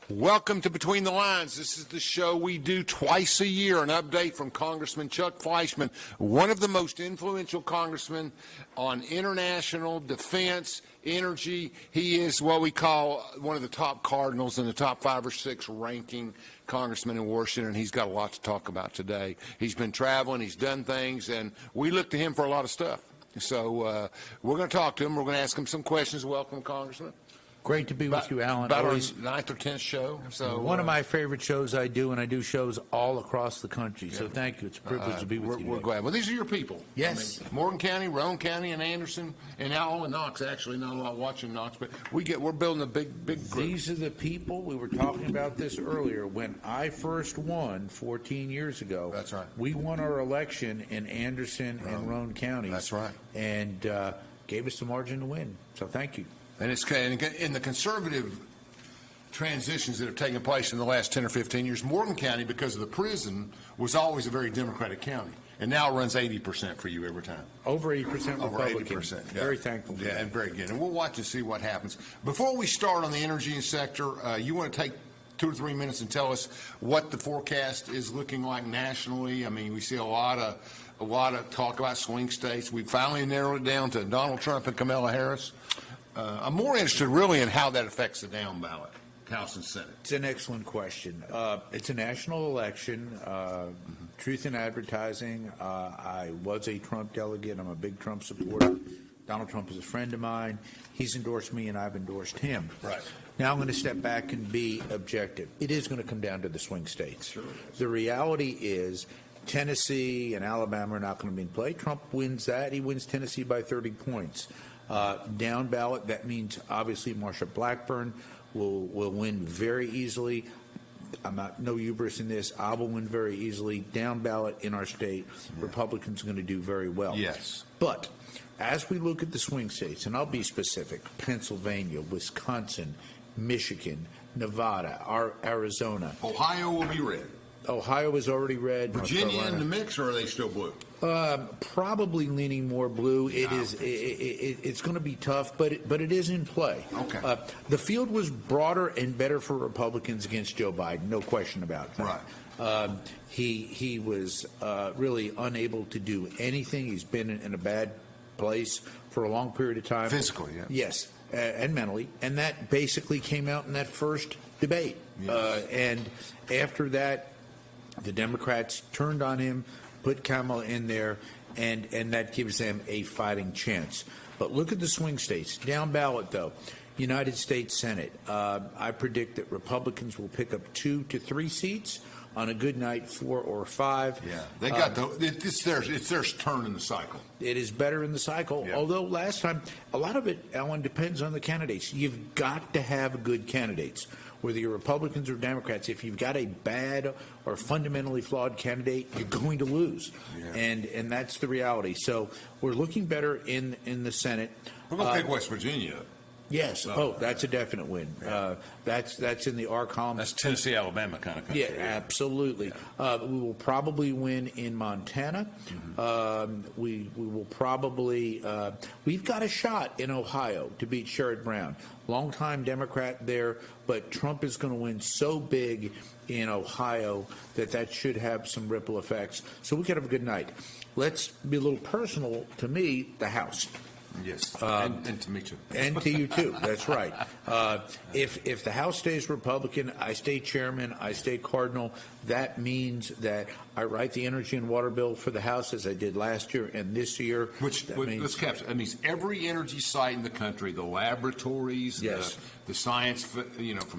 Welcome to Between the Lines. This is the show we do twice a year, an update from Congressman Chuck Fleischmann, one of the most influential congressmen on international defense, energy. He is what we call one of the top cardinals in the top 5 or 6 ranking congressmen in Washington, and he's got a lot to talk about today. He's been traveling, he's done things, and we look to him for a lot of stuff. So we're going to talk to him. We're going to ask him some questions. Welcome, Congressman. Great to be with you, Alan. About our 9th or 10th show. So one of my favorite shows I do, and I do shows all across the country. So thank you. It's a privilege to be with you. We're glad. Well, these are your people. Yes. I mean, Morgan County, Roane County, and Anderson, and now all in Knox. Actually, not a lot watching Knox, but we're building a big group. These are the people. We were talking about this earlier. When I first won 14 years ago, that's right. We won our election in Anderson and Roane counties. That's right. And gave us the margin to win. So thank you. And it's in the conservative transitions that have taken place in the last 10 or 15 years, Morgan County, because of the prison, was always a very Democratic county. And now it runs 80% for you every time. Over 80% Republican. Over 80%. Yeah. Very thankful. Yeah, and very good. And we'll watch and see what happens. Before we start on the energy sector, you want to take 2 or 3 minutes and tell us what the forecast is looking like nationally. I mean, we see a lot of talk about swing states. We finally narrowed it down to Donald Trump and Kamala Harris. I'm more interested really in how that affects the down ballot, House and Senate. It's an excellent question. It's a national election. Truth in advertising. I was a Trump delegate. I'm a big Trump supporter. Donald Trump is a friend of mine. He's endorsed me, and I've endorsed him. Right. Now I'm going to step back and be objective. It is going to come down to the swing states. Sure. The reality is Tennessee and Alabama are not going to be in play. Trump wins that. He wins Tennessee by 30 points. Down ballot, that means obviously Marsha Blackburn will win very easily. I'm not no hubris in this. I will win very easily. Down ballot in our state, Republicans are going to do very well. Yes. But as we look at the swing states, and I'll be specific, Pennsylvania, Wisconsin, Michigan, Nevada, Arizona. Ohio will be red. Ohio is already red. Virginia in the mix, or are they still blue? Probably leaning more blue. It's going to be tough, but it is in play. Okay. The field was broader and better for Republicans against Joe Biden, no question about that. Right. He was really unable to do anything. He's been in a bad place for a long period of time. Physically, yeah. Yes, and mentally, and that basically came out in that first debate. Yes. And after that, the Democrats turned on him, put Kamala in there, and that gives them a fighting chance. But look at the swing states. Down ballot, though, United States Senate. I predict that Republicans will pick up 2 to 3 seats. On a good night, 4 or 5. Yeah, they got it's their turn in the cycle. It is better in the cycle. Yeah. Although last time, a lot of it, Alan, depends on the candidates. You've got to have good candidates, whether you're Republicans or Democrats. If you've got a bad or fundamentally flawed candidate, you're going to lose, and that's the reality. So we're looking better in the Senate. We're going to pick West Virginia up. Yes. That's a definite win. That's in the R column. That's Tennessee, Alabama kind of country. Yeah, absolutely. We will probably win in Montana. We will probably we've got a shot in Ohio to beat Sherrod Brown, longtime Democrat there, but Trump is going to win so big in Ohio that should have some ripple effects. So we could have a good night. Let's be a little personal. To me, the House. Yes, and to me too. And to you too. That's right. If the House stays Republican, I stay chairman, I stay cardinal. That means that I write the energy and water bill for the House as I did last year and this year. Let's capture. That means every energy site in the country, the laboratories, the science, from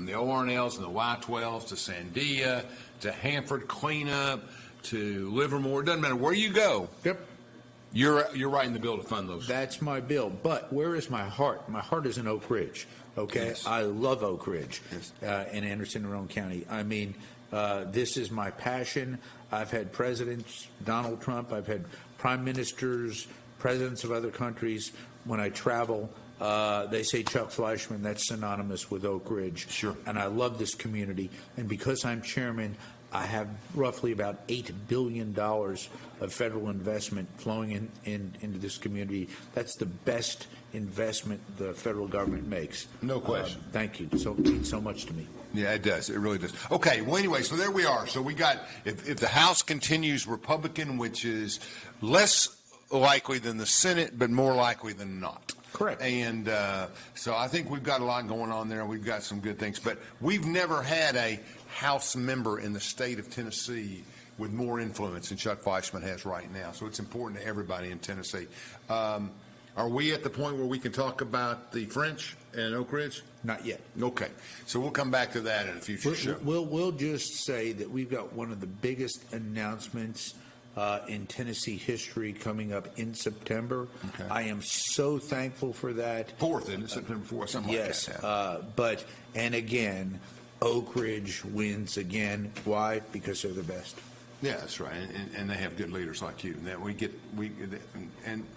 the ORNLs and the Y12s to Sandia to Hanford cleanup to Livermore. It doesn't matter where you go. Yep. You're writing the bill to fund those. That's my bill. But where is my heart? My heart is in Oak Ridge. Okay, yes. I love Oak Ridge in Anderson and Roane County. I mean, this is my passion. I've had presidents, Donald Trump. I've had prime ministers, presidents of other countries. When I travel, they say Chuck Fleischmann. That's synonymous with Oak Ridge. Sure. And I love this community. And because I'm chairman, I have roughly about $8 billion of federal investment flowing into this community. That's the best investment the federal government makes. No question. Thank you. So it means so much to me. Yeah, it does. It really does. Okay. Well, anyway, so there we are. So we got, if the House continues Republican, which is less likely than the Senate, but more likely than not. Correct. And so I think we've got a lot going on there. We've got some good things. But we've never had a House member in the state of Tennessee with more influence than Chuck Fleischmann has right now. So it's important to everybody in Tennessee. Are we at the point where we can talk about the French and Oak Ridge? Not yet. Okay. So we'll come back to that in a future show. We'll just say that we've got one of the biggest announcements in Tennessee history coming up in September. Okay. I am so thankful for that. 4th, isn't it? September 4th, something yes, like that. But again, Oak Ridge wins again. Why? Because they're the best. Yeah, that's right, and they have good leaders like you. And that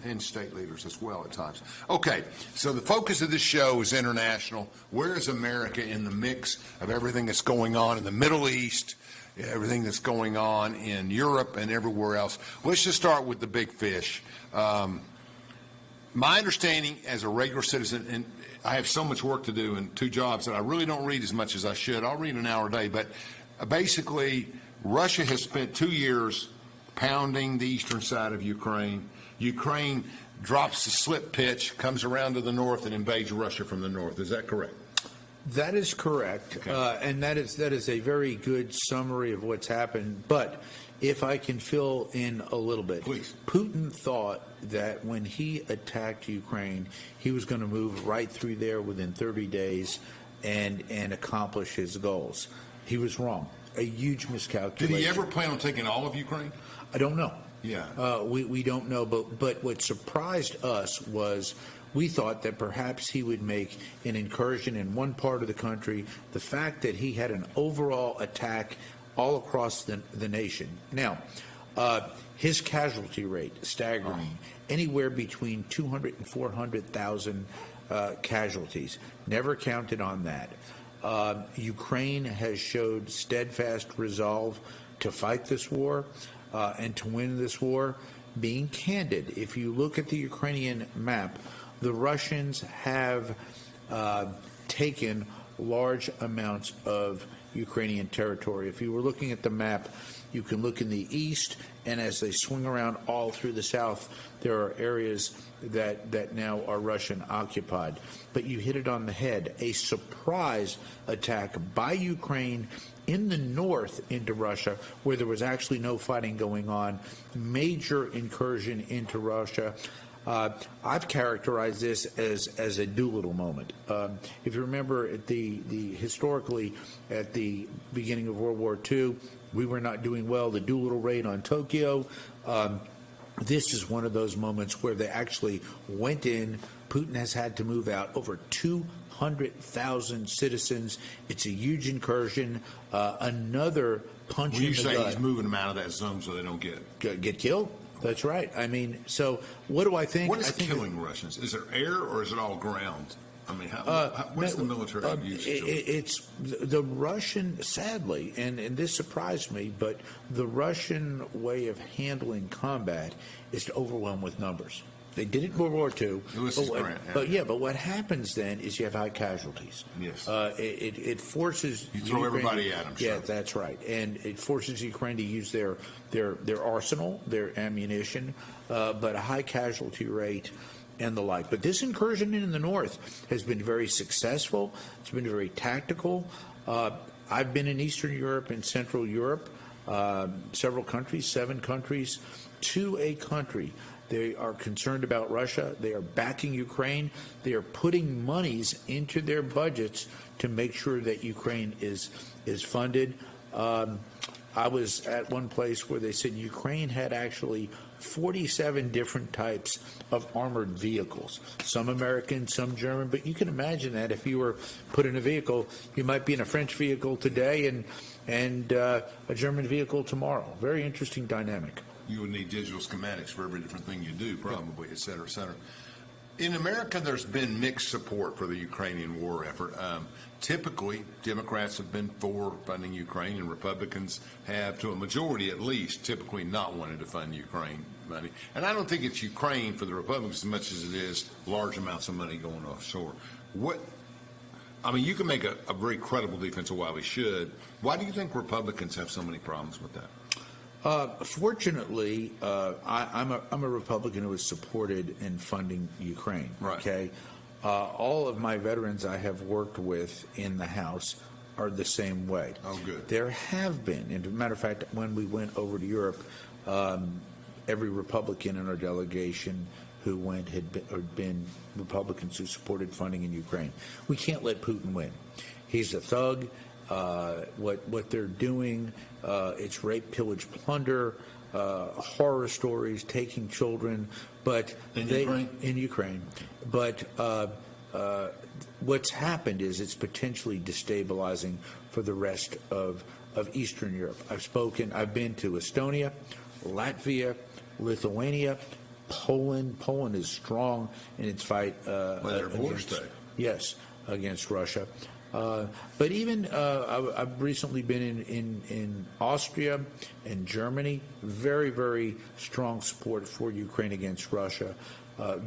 and state leaders as well at times. Okay, so the focus of this show is international. Where is America in the mix of everything that's going on in the Middle East, everything that's going on in Europe and everywhere else? Let's just start with the big fish. My understanding as a regular citizen, and I have so much work to do and 2 jobs that I really don't read as much as I should. I'll read an hour a day, but basically, Russia has spent 2 years pounding the eastern side of Ukraine. Ukraine drops the slip pitch, comes around to the north, and invades Russia from the north. Is that correct? That is correct, okay. And that is a very good summary of what's happened. But if I can fill in a little bit, please. Putin thought that when he attacked Ukraine, he was going to move right through there within 30 days and accomplish his goals. He was wrong. A huge miscalculation. Did he ever plan on taking all of Ukraine? I don't know. Yeah. We don't know. But what surprised us was we thought that perhaps he would make an incursion in one part of the country. The fact that he had an overall attack all across the nation. Now, his casualty rate, staggering, anywhere between 200 and 400,000 casualties. Never counted on that. Ukraine has showed steadfast resolve to fight this war and to win this war. Being candid, if you look at the Ukrainian map, the Russians have taken large amounts of Ukrainian territory. If you were looking at the map, you can look in the east, and as they swing around all through the south, there are areas that now are Russian occupied. But you hit it on the head. A surprise attack by Ukraine in the north into Russia, where there was actually no fighting going on, major incursion into Russia. I've characterized this as a Doolittle moment. If you remember, historically, at the beginning of World War II, we were not doing well. The Doolittle raid on Tokyo. This is one of those moments where they actually went in. Putin has had to move out over 200,000 citizens. It's a huge incursion. Another punch in the gut. You say he's moving them out of that zone so they don't get killed? That's right. I mean, so what do I think? What is killing Russians? Is there air or is it all ground? I mean, what's the military use? It's the Russian, sadly, and this surprised me, but the Russian way of handling combat is to overwhelm with numbers. They did it in World War II. But what happens then is you have high casualties. Yes. It forces you throw everybody at them. Yeah, that's right, and it forces Ukraine to use their arsenal, their ammunition, but a high casualty rate and the like. But this incursion in the north has been very successful. It's been very tactical. I've been in Eastern Europe and Central Europe, several countries, 7 countries, to a country. They are concerned about Russia. They are backing Ukraine. They are putting monies into their budgets to make sure that Ukraine is funded. I was at one place where they said Ukraine had actually 47 different types of armored vehicles, some American, some German. But you can imagine that if you were put in a vehicle, you might be in a French vehicle today and a German vehicle tomorrow. Very interesting dynamic. You would need digital schematics for every different thing you do, probably, et cetera, et cetera. In America, there's been mixed support for the Ukrainian war effort. Typically, Democrats have been for funding Ukraine, and Republicans have, to a majority at least, typically not wanted to fund Ukraine money. And I don't think it's Ukraine for the Republicans as much as it is large amounts of money going offshore. You can make a very credible defense of why we should. Why do you think Republicans have so many problems with that? Fortunately, I'm a Republican who has supported in funding Ukraine. Right. Okay, all of my veterans I have worked with in the House are the same way. Oh, good. There have been, and as a matter of fact, when we went over to Europe, every Republican in our delegation who went had been Republicans who supported funding in Ukraine. We can't let Putin win. He's a thug. What they're doing, it's rape, pillage, plunder, horror stories, taking children, but in Ukraine. But what's happened is it's potentially destabilizing for the rest of Eastern Europe. I've been to Estonia, Latvia, Lithuania, Poland. Poland is strong in its fight against Russia. But even I've recently been in Austria and Germany. Very, very strong support for Ukraine against Russia.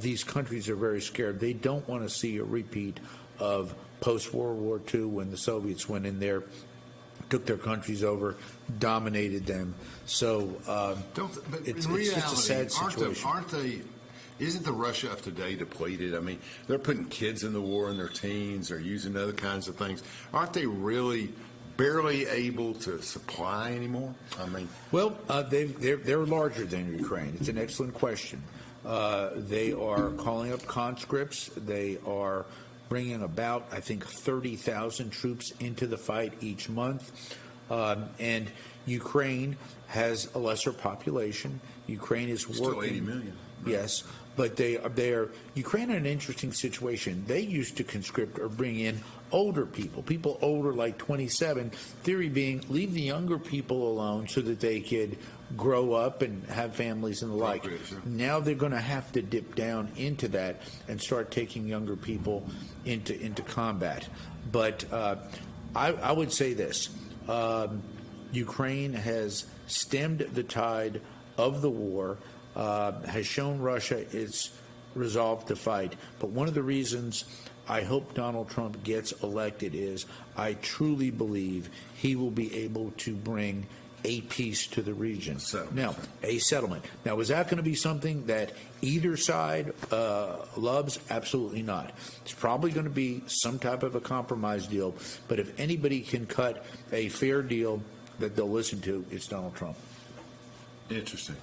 These countries are very scared. They don't want to see a repeat of post-World War II when the Soviets went in there, took their countries over, dominated them. So it's just a sad situation. Isn't the Russia of today depleted? I mean, they're putting kids in the war in their teens. They're using other kinds of things. Aren't they really barely able to supply anymore? I mean, well, they're larger than Ukraine. It's an excellent question. They are calling up conscripts. They are bringing about, I think, 30,000 troops into the fight each month. And Ukraine has a lesser population. Ukraine is working. Still 80 million. Right? Yes. But Ukraine in an interesting situation. They used to conscript or bring in older people older like 27, theory being leave the younger people alone so that they could grow up and have families and the like. Sure. Now they're going to have to dip down into that and start taking younger people into combat. But I would say this. Ukraine has stemmed the tide of the war, has shown Russia its resolve to fight. But one of the reasons I hope Donald Trump gets elected is I truly believe he will be able to bring a peace to the region. A settlement. Now, is that going to be something that either side loves? Absolutely not. It's probably going to be some type of a compromise deal. But if anybody can cut a fair deal that they'll listen to, it's Donald Trump. Interesting.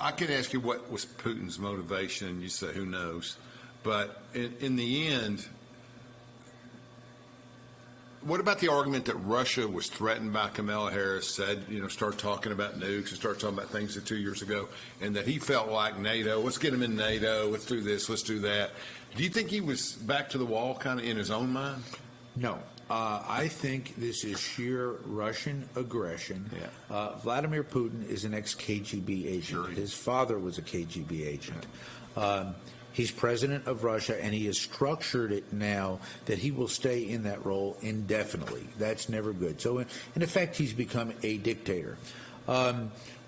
I could ask you what was Putin's motivation, and you say who knows. But in the end, what about the argument that Russia was threatened by Kamala Harris, said, start talking about nukes and start talking about things 2 years ago, and that he felt like NATO, let's get him in NATO, let's do this, let's do that. Do you think he was back to the wall kind of in his own mind? No. I think this is sheer Russian aggression. Yeah. Vladimir Putin is an ex-KGB agent. Sure. His father was a KGB agent. He's president of Russia, and he has structured it now that he will stay in that role indefinitely. That's never good. So, in effect, he's become a dictator.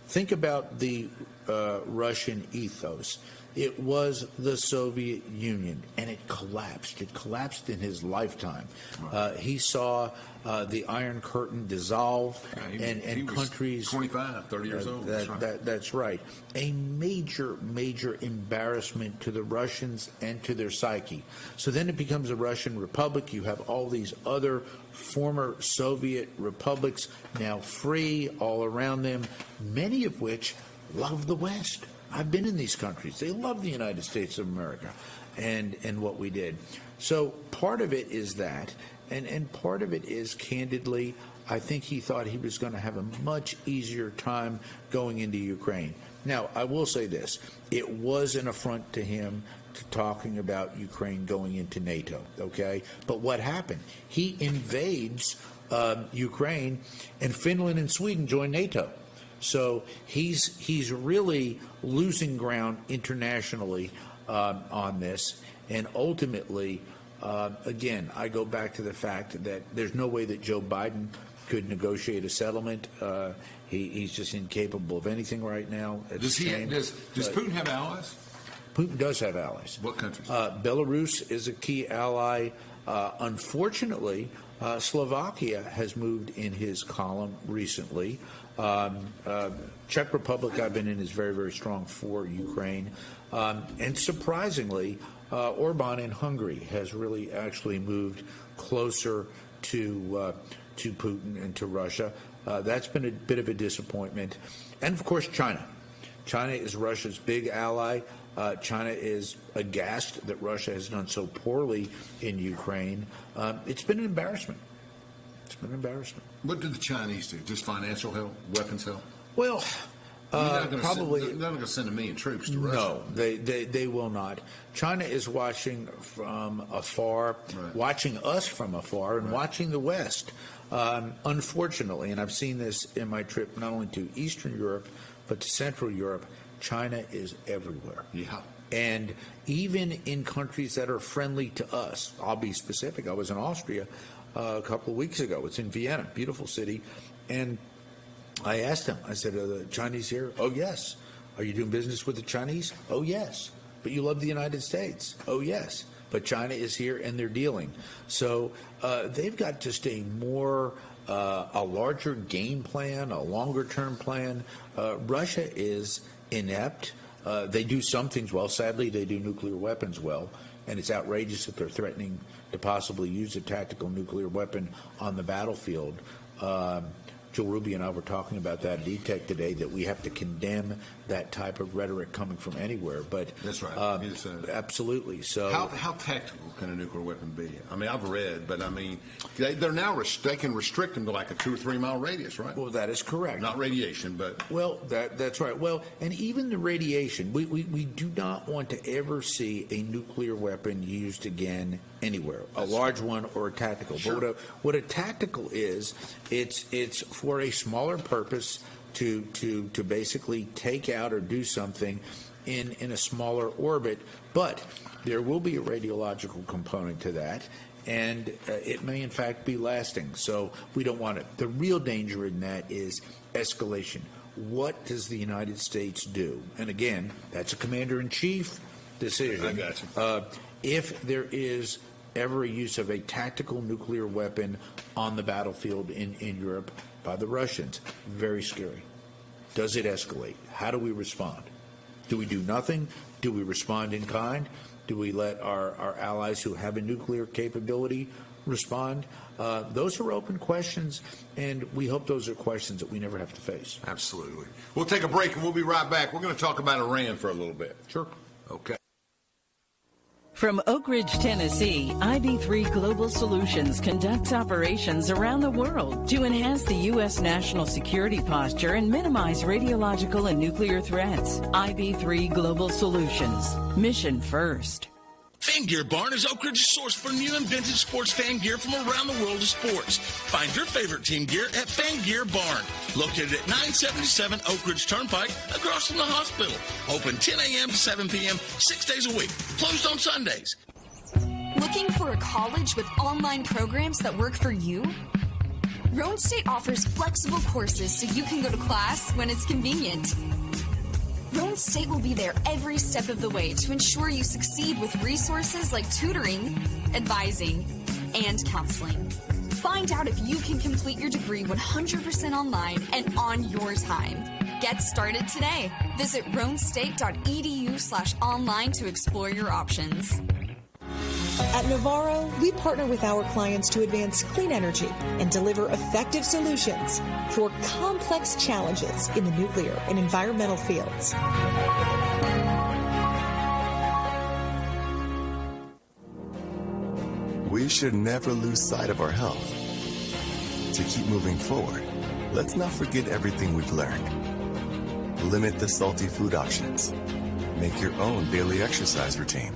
Think about the Russian ethos. It was the Soviet Union, and it collapsed. It collapsed in his lifetime. Right. He saw the Iron Curtain dissolve, he and was countries 25, 30 years old. That's right. A major, major embarrassment to the Russians and to their psyche. So then it becomes a Russian republic. You have all these other former Soviet republics now free all around them, many of which love the West. I've been in these countries. They love the United States of America and what we did. So part of it is that, and part of it is, candidly, I think he thought he was going to have a much easier time going into Ukraine. Now, I will say this. It was an affront to him to talking about Ukraine going into NATO, okay? But what happened? He invades Ukraine, and Finland and Sweden join NATO. So he's really losing ground internationally on this. And ultimately, again, I go back to the fact that there's no way that Joe Biden could negotiate a settlement. He's just incapable of anything right now. Does Putin have allies? Putin does have allies. What countries? Belarus is a key ally. Unfortunately, Slovakia has moved in his column recently. Czech Republic, I've been in, is very, very strong for Ukraine. And surprisingly, Orban in Hungary has really actually moved closer to Putin and to Russia. That's been a bit of a disappointment. And, of course, China. China is Russia's big ally. China is aghast that Russia has done so poorly in Ukraine. It's been an embarrassment. It's been an embarrassment. What did the Chinese do? Just financial help, weapons help? Well, probably they're not going to send a million troops to Russia. No, they will not. China is watching from afar, watching us from afar, and watching the West. Unfortunately, and I've seen this in my trip not only to Eastern Europe but to Central Europe, China is everywhere. Yeah. And even in countries that are friendly to us, I'll be specific. I was in Austria a couple of weeks ago. It's in Vienna, beautiful city. And I asked them, I said, are the Chinese here? Oh, yes. Are you doing business with the Chinese? Oh, yes. But you love the United States? Oh, yes. But China is here and they're dealing. So they've got just a larger game plan, a longer term plan. Russia is inept. They do some things well. Sadly, they do nuclear weapons well. And it's outrageous that they're threatening to possibly use a tactical nuclear weapon on the battlefield. Joe Rubio and I were talking about that at ETEC today, that we have to condemn that type of rhetoric coming from anywhere. But that's right. Absolutely. So how tactical can a nuclear weapon be? I mean, I've read, but I mean, they're now they can restrict them to like a 2 or 3 mile radius, right? Well, that is correct. Not radiation, but that's right. Well, and even the radiation, we do not want to ever see a nuclear weapon used again anywhere, a large one or a tactical. Sure. But what a tactical is, it's for a smaller purpose to basically take out or do something in a smaller orbit. But there will be a radiological component to that, and it may in fact be lasting. So we don't want it. The real danger in that is escalation. What does the United States do? And again, that's a commander-in-chief decision. I got you. If there is ever a use of a tactical nuclear weapon on the battlefield in Europe by the Russians, very scary. Does it escalate? How do we respond? Do we do nothing? Do we respond in kind? Do we let our allies who have a nuclear capability respond? Those are open questions, and we hope those are questions that we never have to face. Absolutely. We'll take a break, and we'll be right back. We're going to talk about Iran for a little bit. Sure. Okay. From Oak Ridge, Tennessee, IB3 Global Solutions conducts operations around the world to enhance the U.S. national security posture and minimize radiological and nuclear threats. IB3 Global Solutions. Mission first. Fan Gear Barn is Oak Ridge's source for new and vintage sports fan gear from around the world of sports. Find your favorite team gear at Fan Gear Barn, located at 977 Oak Ridge Turnpike, across from the hospital. Open 10 a.m. to 7 p.m., 6 days a week. Closed on Sundays. Looking for a college with online programs that work for you? Roane State offers flexible courses so you can go to class when it's convenient. Roane State will be there every step of the way to ensure you succeed with resources like tutoring, advising, and counseling. Find out if you can complete your degree 100% online and on your time. Get started today. Visit roanstate.edu/online to explore your options. At Navarro, we partner with our clients to advance clean energy and deliver effective solutions for complex challenges in the nuclear and environmental fields. We should never lose sight of our health. To keep moving forward, let's not forget everything we've learned. Limit the salty food options. Make your own daily exercise routine.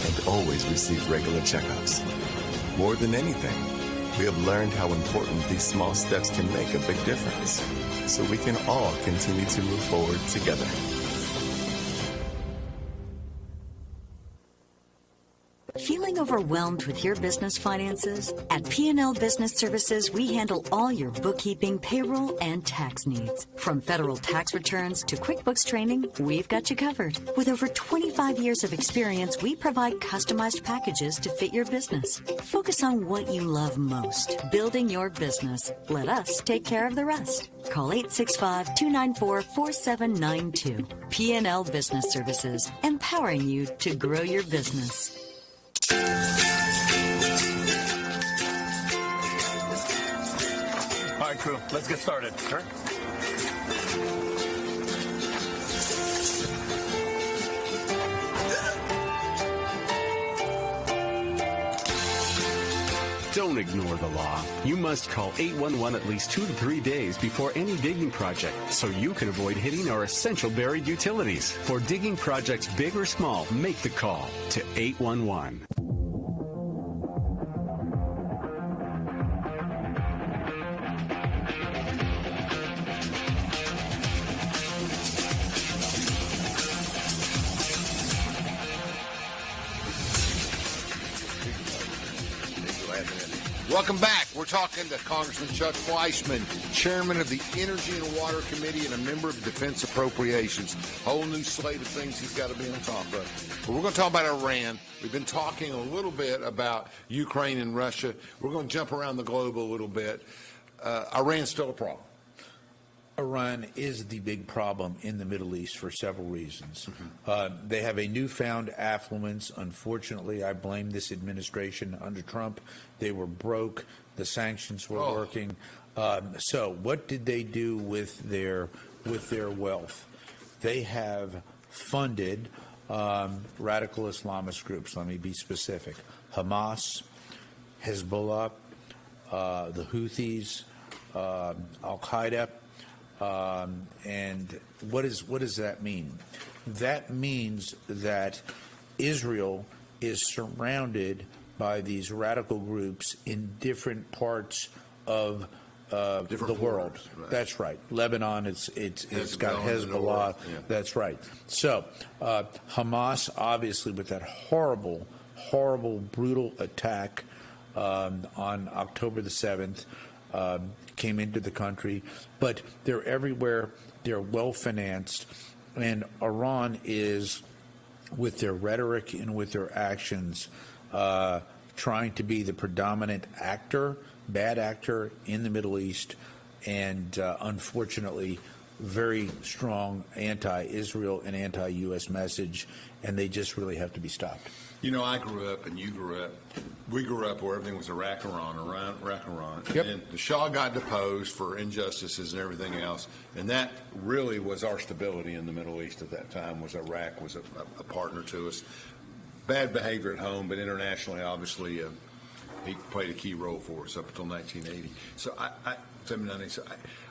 And always receive regular checkups. More than anything, we have learned how important these small steps can make a big difference, so we can all continue to move forward together. Feeling overwhelmed with your business finances? At P&L Business Services, we handle all your bookkeeping, payroll, and tax needs. From federal tax returns to QuickBooks training, we've got you covered. With over 25 years of experience, we provide customized packages to fit your business. Focus on what you love most, building your business. Let us take care of the rest. Call 865-294-4792. P&L Business Services, empowering you to grow your business. All right, crew, let's get started. Sure. Don't ignore the law. You must call 811 at least 2 to 3 days before any digging project so you can avoid hitting our essential buried utilities. For digging projects big or small, make the call to 811. Welcome back. We're talking to Congressman Chuck Fleischmann, chairman of the Energy and Water Committee and a member of Defense Appropriations. Whole new slate of things he's got to be on top of. But we're going to talk about Iran. We've been talking a little bit about Ukraine and Russia. We're going to jump around the globe a little bit. Iran's still a problem. Iran is the big problem in the Middle East for several reasons. They have a newfound affluence. Unfortunately, I blame this administration under Trump. They were broke. The sanctions were working. So what did they do with their wealth? They have funded radical Islamist groups. Let me be specific. Hamas, Hezbollah, the Houthis, Al-Qaeda. And what does that mean? That means that Israel is surrounded by these radical groups in different parts of the world. Right. That's right. Lebanon, it's got Hezbollah. Yeah. That's right. So Hamas, obviously, with that horrible, brutal attack on October the 7th, came into the country, but they're everywhere. They're well-financed, and Iran is, with their rhetoric and with their actions, trying to be the predominant bad actor in the Middle East, and unfortunately, very strong anti-Israel and anti-U.S. message, and they just really have to be stopped. You know, I grew up and you grew up. We grew up where everything was Iraq-Iran. Yep. And the Shah got deposed for injustices and everything else. And that really was our stability in the Middle East at that time, was Iraq was a partner to us. Bad behavior at home, but internationally, obviously, he played a key role for us up until 1980. So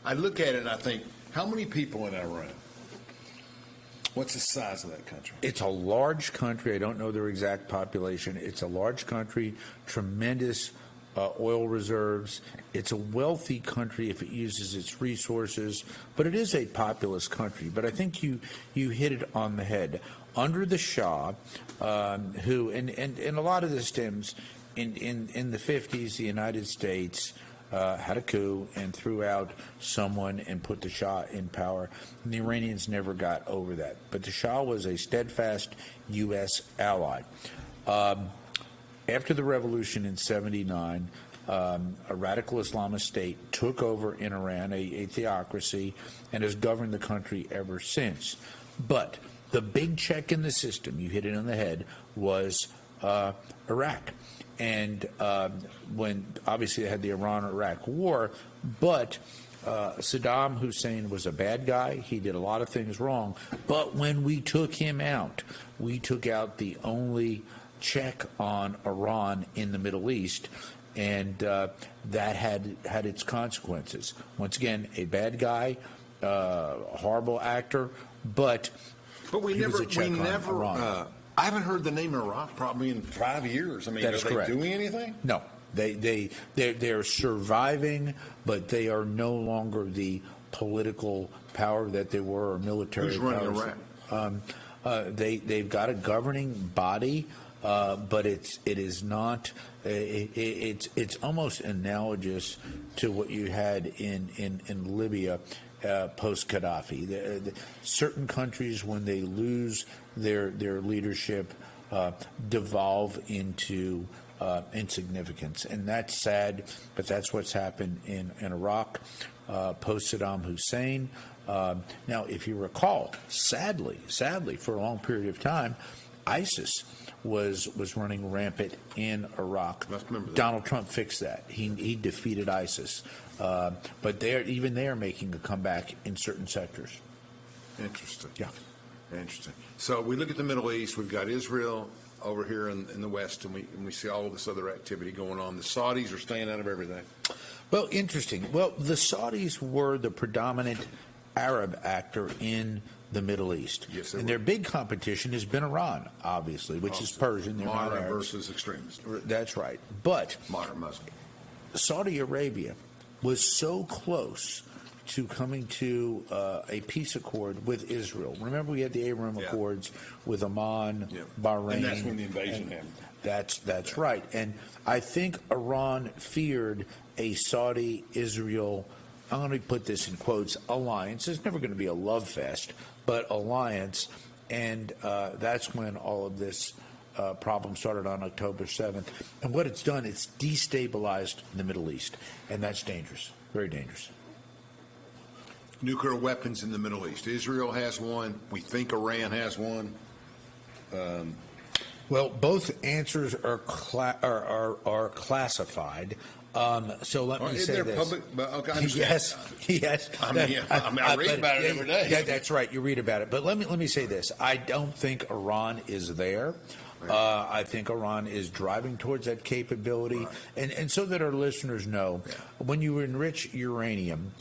I look at it and I think, how many people in Iran? What's the size of that country? It's a large country. I don't know their exact population. It's a large country, tremendous oil reserves. It's a wealthy country if it uses its resources, but it is a populous country. But I think you hit it on the head. Under the Shah, who, and a lot of this stems in the 50s, the United States had a coup and threw out someone and put the Shah in power. And the Iranians never got over that. But the Shah was a steadfast U.S. ally. After the revolution in 79, a radical Islamist state took over in Iran, a theocracy, and has governed the country ever since. But the big check in the system, you hit it on the head, was Iraq. And when obviously they had the Iran-Iraq war, but Saddam Hussein was a bad guy. He did a lot of things wrong. But when we took him out, we took out the only check on Iran in the Middle East, and that had its consequences. Once again, a bad guy, horrible actor, but we never. I haven't heard the name Iraq probably in 5 years. I mean, that is correct. Are they doing anything? No. They're surviving, but they are no longer the political power that they were, or military. Who's running Iraq? They've got a governing body but it is not. It's almost analogous to what you had in Libya post Gaddafi. Certain countries, when they lose their leadership, devolve into insignificance, and that's sad. But that's what's happened in Iraq post Saddam Hussein. Now, if you recall, sadly, for a long period of time, ISIS was running rampant in Iraq. Donald Trump fixed that. He defeated ISIS, but they are making a comeback in certain sectors. Interesting. Yeah. Interesting. So we look at the Middle East. We've got Israel over here in the West, and we see all of this other activity going on. The Saudis are staying out of everything. Well, interesting. Well, the Saudis were the predominant Arab actor in the Middle East. Yes, and their big competition has been Iran, obviously, which is Persian. They're not Moderate Arabs. versus extremists. That's right. But Modern Muslim. Saudi Arabia was so close to coming to a peace accord with Israel. Remember, we had the Abraham Accords with Oman, Bahrain. And that's when the invasion happened. That's right. And I think Iran feared a Saudi-Israel, I'm going to put this in quotes, alliance. It's never going to be a love fest, but alliance. And that's when all of this problem started on October 7th. And what it's done, it's destabilized the Middle East. And that's dangerous, very dangerous. Nuclear weapons in the Middle East. Israel has one. We think Iran has one. Well, both answers are classified. So let me say this. Public? Okay, yes. I read about it every day. Yeah, that's right. You read about it. But let me say this. I don't think Iran is there. I think Iran is driving towards that capability. Right. And so that our listeners know, when you enrich uranium,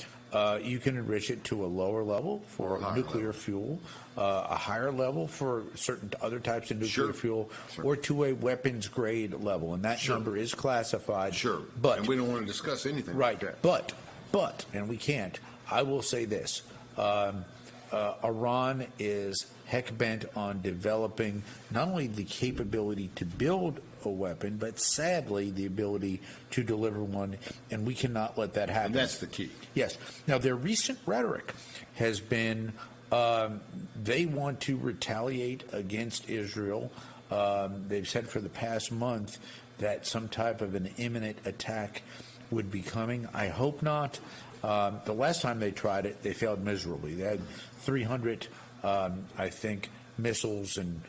you can enrich it to a lower level for nuclear fuel, a higher level for certain other types of nuclear fuel, or to a weapons grade level. And that number is classified. But, and we don't want to discuss anything right, like that. But, and we can't, I will say this. Iran is heck bent on developing not only the capability to build a weapon, but sadly the ability to deliver one, and we cannot let that happen. And that's the key. Yes. Now, their recent rhetoric has been they want to retaliate against Israel. They've said for the past month that some type of an imminent attack would be coming. I hope not. The last time they tried it, they failed miserably. They had 300, I think, missiles and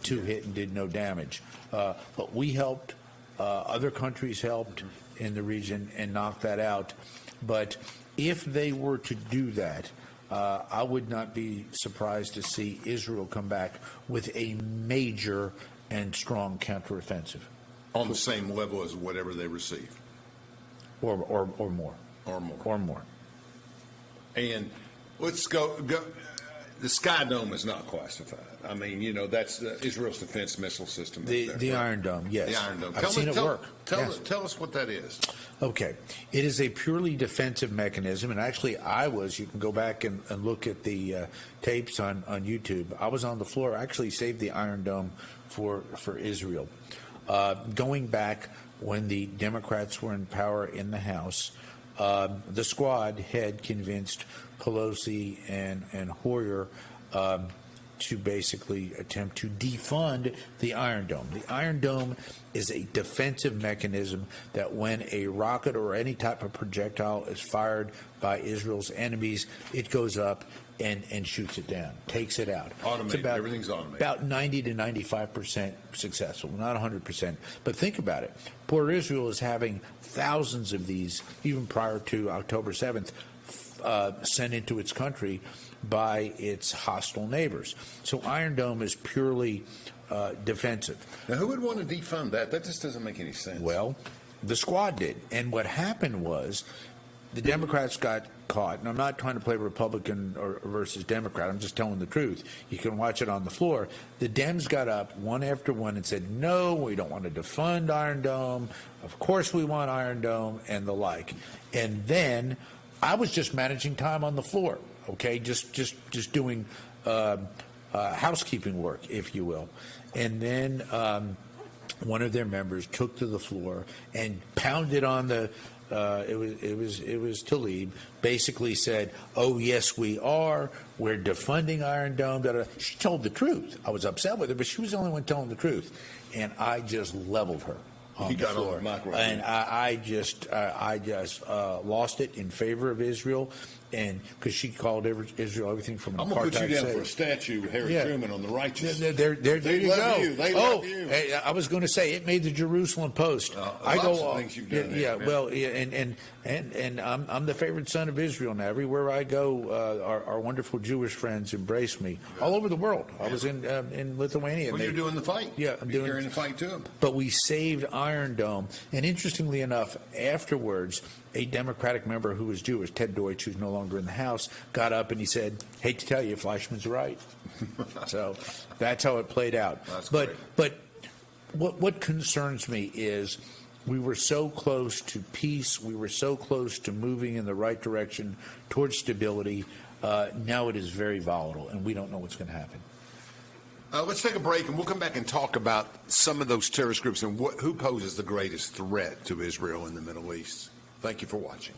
two hit and did no damage. But we helped. Other countries helped in the region and knocked that out. But if they were to do that, I would not be surprised to see Israel come back with a major and strong counteroffensive. On the same level as whatever they receive. Or more. Or more. And let's go. The Sky Dome is not classified. I mean, you know, that's Israel's defense missile system. The Iron Dome, yes. The Iron Dome. I've seen it work. Tell us what that is. Okay. It is a purely defensive mechanism. And actually, you can go back and look at the tapes on YouTube. I was on the floor. I actually saved the Iron Dome for Israel. Going back when the Democrats were in power in the House, the squad had convinced Pelosi and Hoyer to basically attempt to defund the Iron Dome. The Iron Dome is a defensive mechanism that when a rocket or any type of projectile is fired by Israel's enemies, it goes up and shoots it down, takes it out. Automated. Everything's automated. About 90 to 95% successful, not 100%. But think about it. Poor Israel is having thousands of these, even prior to October 7th, sent into its country by its hostile neighbors. So Iron Dome is purely defensive. Now, who would want to defund that? That just doesn't make any sense. Well, the squad did. And what happened was the Democrats got caught. And I'm not trying to play Republican versus Democrat. I'm just telling the truth. You can watch it on the floor. The Dems got up one after one and said, no, we don't want to defund Iron Dome. Of course we want Iron Dome and the like. And then I was just managing time on the floor, okay, just doing housekeeping work, if you will. And then one of their members took to the floor and pounded on the it was Tlaib, basically said, "Oh yes, we are. We're defunding Iron Dome." Da, da. She told the truth. I was upset with her, but she was the only one telling the truth, and I just leveled her on the floor. On the microphone. And I just lost it in favor of Israel, and because she called Israel everything from an apartheid. I'm gonna put you down state. for a statue, Harry Truman, on the righteous. There they you love go. you. They love you. I was going to say it made the Jerusalem Post. Lots of things you've done. Yeah, well, yeah, and I'm the favorite son of Israel now. Everywhere I go, our wonderful Jewish friends embrace me all over the world. I was in Lithuania. Well, you're doing the fight. Yeah, you're carrying the fight too. But we saved Iron Dome, and interestingly enough, afterwards, a Democratic member who was Jewish, Ted Deutsch, who's no longer in the House, got up and he said, "Hate to tell you, Fleischmann's right." So that's how it played out. But what concerns me is we were so close to peace. We were so close to moving in the right direction towards stability. Now it is very volatile, and we don't know what's going to happen. Let's take a break, and we'll come back and talk about some of those terrorist groups and who poses the greatest threat to Israel in the Middle East. Thank you for watching.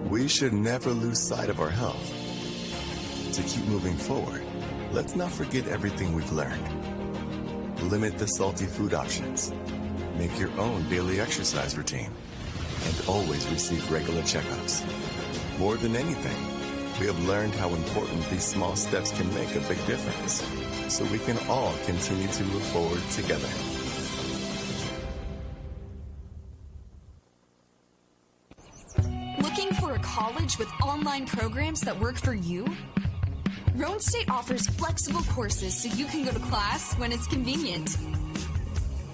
We should never lose sight of our health. To keep moving forward, let's not forget everything we've learned. Limit the salty food options. Make your own daily exercise routine. And always receive regular checkups. More than anything, we have learned how important these small steps can make a big difference. So we can all continue to move forward together. Looking for a college with online programs that work for you? Roan State offers flexible courses so you can go to class when it's convenient.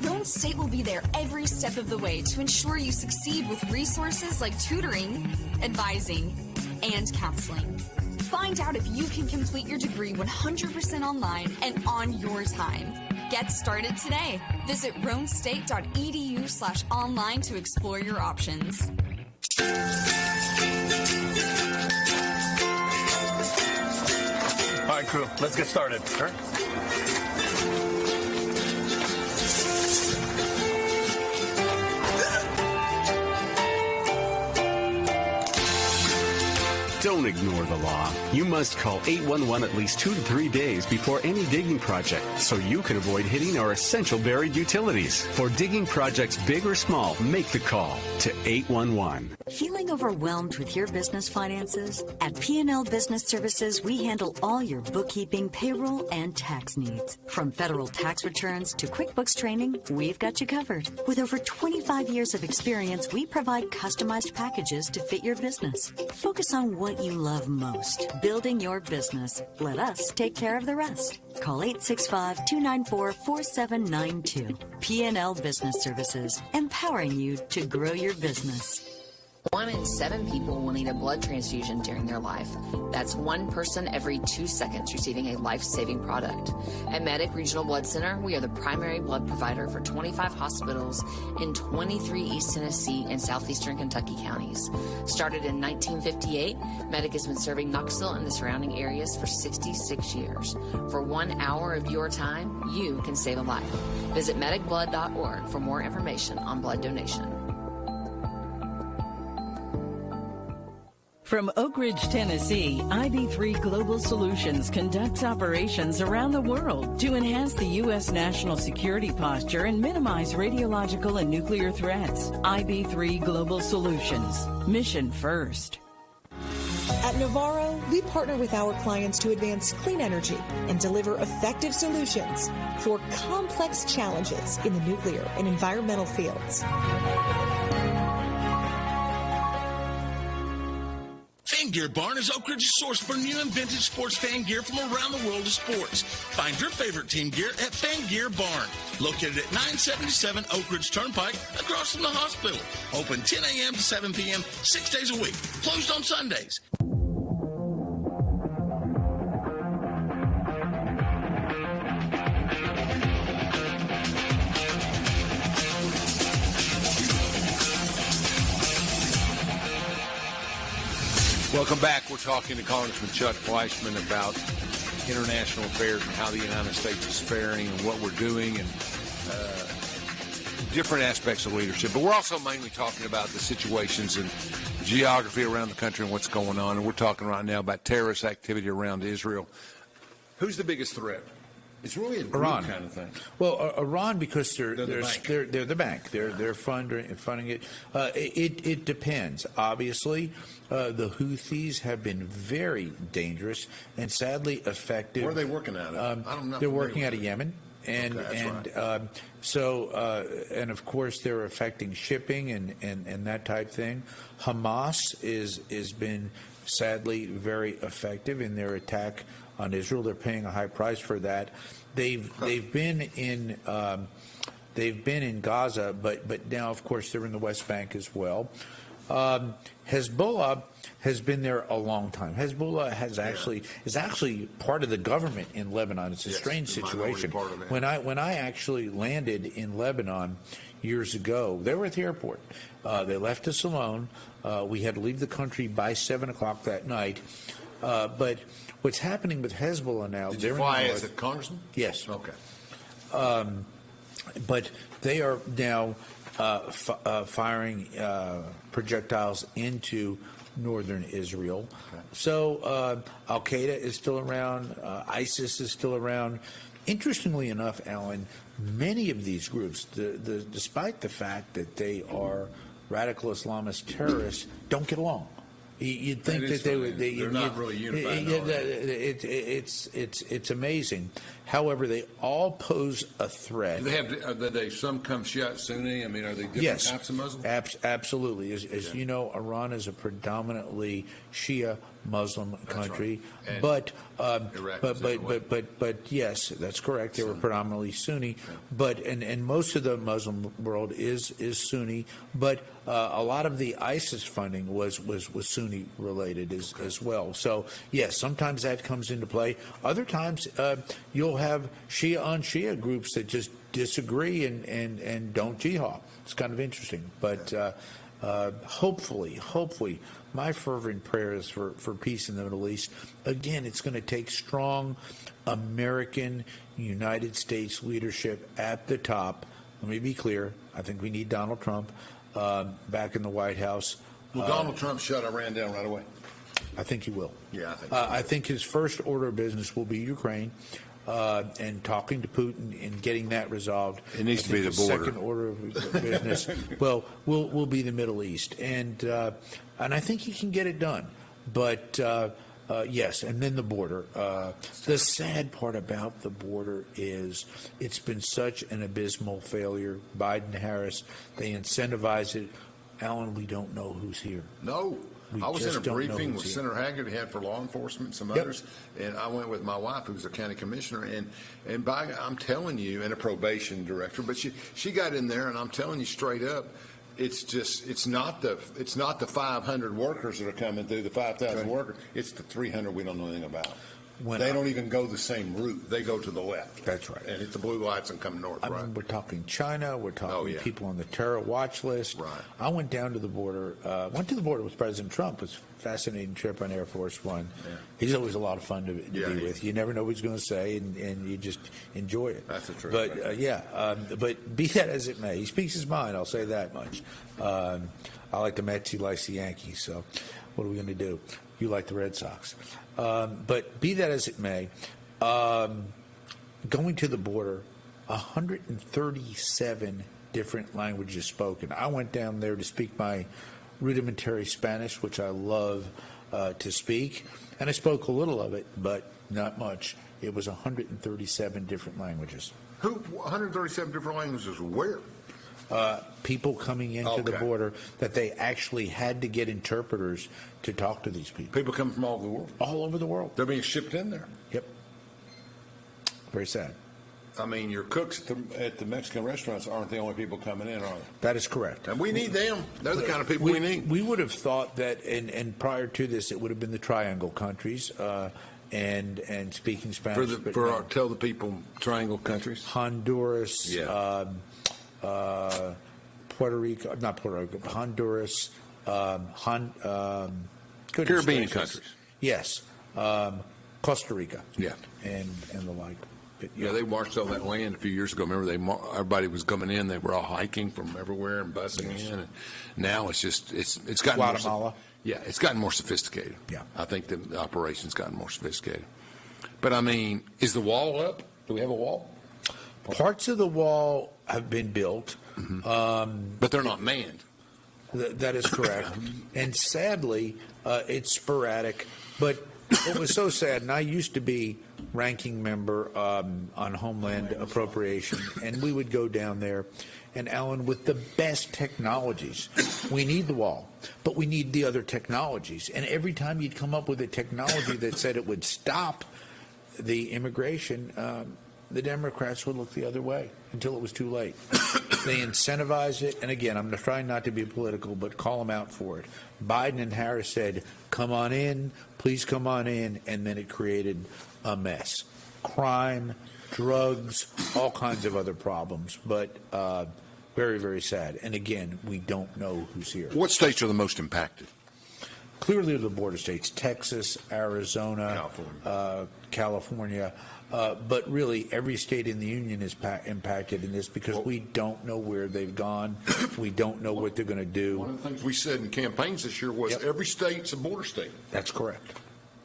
Roan State will be there every step of the way to ensure you succeed with resources like tutoring, advising, and counseling. Find out if you can complete your degree 100% online and on your time. Get started today. Visit roanstate.edu/online to explore your options. All right, crew, let's get started. Sure. Don't ignore the law. You must call 811 at least 2 to 3 days before any digging project so you can avoid hitting our essential buried utilities. For digging projects big or small, make the call to 811. Feeling overwhelmed with your business finances? At P&L Business Services, we handle all your bookkeeping, payroll, and tax needs. From federal tax returns to QuickBooks training, we've got you covered. With over 25 years of experience, we provide customized packages to fit your business. Focus on what you love most, building your business. Let us take care of the rest. Call 865-294-4792. P&L Business Services, empowering you to grow your business. 1 in 7 people will need a blood transfusion during their life. That's 1 person every 2 seconds receiving a life-saving product. At Medic Regional Blood Center, we are the primary blood provider for 25 hospitals in 23 East Tennessee and southeastern Kentucky counties. Started in 1958, Medic has been serving Knoxville and the surrounding areas for 66 years. For 1 hour of your time, you can save a life. Visit medicblood.org for more information on blood donation. From Oak Ridge, Tennessee, IB3 Global Solutions conducts operations around the world to enhance the U.S. national security posture and minimize radiological and nuclear threats. IB3 Global Solutions. Mission first. At Navarro, we partner with our clients to advance clean energy and deliver effective solutions for complex challenges in the nuclear and environmental fields. Fan Gear Barn is Oak Ridge's source for new and vintage sports fan gear from around the world of sports. Find your favorite team gear at Fan Gear Barn, located at 977 Oak Ridge Turnpike, across from the hospital. Open 10 a.m. to 7 p.m., 6 days a week. Closed on Sundays. Welcome back. We're talking to Congressman Chuck Fleischmann about international affairs and how the United States is faring and what we're doing and different aspects of leadership. But we're also mainly talking about the situations and geography around the country and what's going on. And we're talking right now about terrorist activity around Israel. Who's the biggest threat? It's really a group Iran kind of thing. Well, Iran, because they're the bank. They're Yeah. funding it. It depends. Obviously, the Houthis have been very dangerous and sadly effective. Where are they working out of? I don't know. They're working out of Yemen. And Okay, and of course they're affecting shipping and that type thing. Hamas is been sadly very effective in their attack on Israel. They're paying a high price for that. They've been in Gaza, but now of course they're in the West Bank as well. Hezbollah has been there a long time. Hezbollah is actually part of the government in Lebanon. It's a strange situation. When I actually landed in Lebanon years ago, they were at the airport. They left us alone. We had to leave the country by 7 o'clock that night. But what's happening with Hezbollah now? Did you fly as a congressman? Yes. Okay. But they are now firing projectiles into northern Israel. Okay. So Al Qaeda is still around. ISIS is still around. Interestingly enough, Alan, many of these groups, despite the fact that they are radical Islamist terrorists, don't get along. You'd think that they would. They're not really unified. It's amazing. However, they all pose a threat. Do they some come Shia Sunni? I mean, are they different types of Muslims? Absolutely. As you know, Iran is a predominantly Shia Muslim country, right. but yes, that's correct. They were predominantly Sunni, but and most of the Muslim world is Sunni, but a lot of the ISIS funding was Sunni related as well. So yes, sometimes that comes into play. Other times you'll have Shia on Shia groups that just disagree and don't jihad. It's kind of interesting, but hopefully, my fervent prayer is for peace in the Middle East. Again, it's going to take strong American, United States leadership at the top. Let me be clear. I think we need Donald Trump back in the White House. Will Donald Trump shut Iran down right away? I think he will. Yeah, I think so. I think his first order of business will be Ukraine. And talking to Putin and getting that resolved. It needs to be the border. Second order of business, will be the Middle East, and I think he can get it done. But yes, and then the border. The sad part about the border is it's been such an abysmal failure. Biden-Harris, they incentivize it. Alan, we don't know who's here. No. I was in a briefing with Senator Haggard he had for law enforcement and some others, and I went with my wife, who's a county commissioner, and I'm telling you, and a probation director, but she got in there, and I'm telling you straight up, it's not the 500 workers that are coming through, the 5,000 workers, it's the 300 we don't know anything about. They don't even go the same route. They go to the left. That's right. And hit the blue lights and come north, right? We're talking China. We're talking people on the terror watch list. Right. I went down to the border. Went to the border with President Trump. It was a fascinating trip on Air Force One. Yeah. He's always a lot of fun to be with. You never know what he's going to say, and you just enjoy it. That's the truth. But but be that as it may, he speaks his mind. I'll say that much. I like the Mets. He likes the Yankees. So what are we going to do? You like the Red Sox. But be that as it may, going to the border, 137 different languages spoken. I went down there to speak my rudimentary Spanish, which I love to speak, and I spoke a little of it, but not much. It was 137 different languages. 137 different languages where? People coming into the border that they actually had to get interpreters to talk to these people. People coming from all over the world? All over the world. They're being shipped in there? Yep. Very sad. I mean, your cooks at the Mexican restaurants aren't the only people coming in, are they? That is correct. And we need them. They're the kind of people we need. We would have thought that, and prior to this, it would have been the Triangle countries. And speaking Spanish. Tell the people Triangle countries. Honduras, Puerto Rico, not Puerto Rico, Honduras, Caribbean countries. Yes. Costa Rica. Yeah. And the like. Yeah, they marched all that land a few years ago. Remember, everybody was coming in. They were all hiking from everywhere and busing in. And now it's just it's gotten Guatemala. It's gotten more sophisticated. Yeah, I think the operation's gotten more sophisticated. But I mean, is the wall up? Do we have a wall? Parts of the wall have been built, but they're not manned. That is correct. And sadly, it's sporadic. But what was so sad, and I used to be ranking member on Homeland Appropriation, and we would go down there, and Alan, with the best technologies, we need the wall, but we need the other technologies. And every time you'd come up with a technology that said it would stop the immigration, the Democrats would look the other way until it was too late. They incentivize it, and again, I'm trying not to be political, but call them out for it. Biden and Harris said, come on in, please come on in, and then it created a mess. Crime, drugs, all kinds of other problems, but very, very sad. And again, we don't know who's here. What states are the most impacted? Clearly the border states, Texas, Arizona, California. But really, every state in the union is impacted in this because we don't know where they've gone. We don't know what they're going to do. One of the things we said in campaigns this year was every state's a border state. That's correct.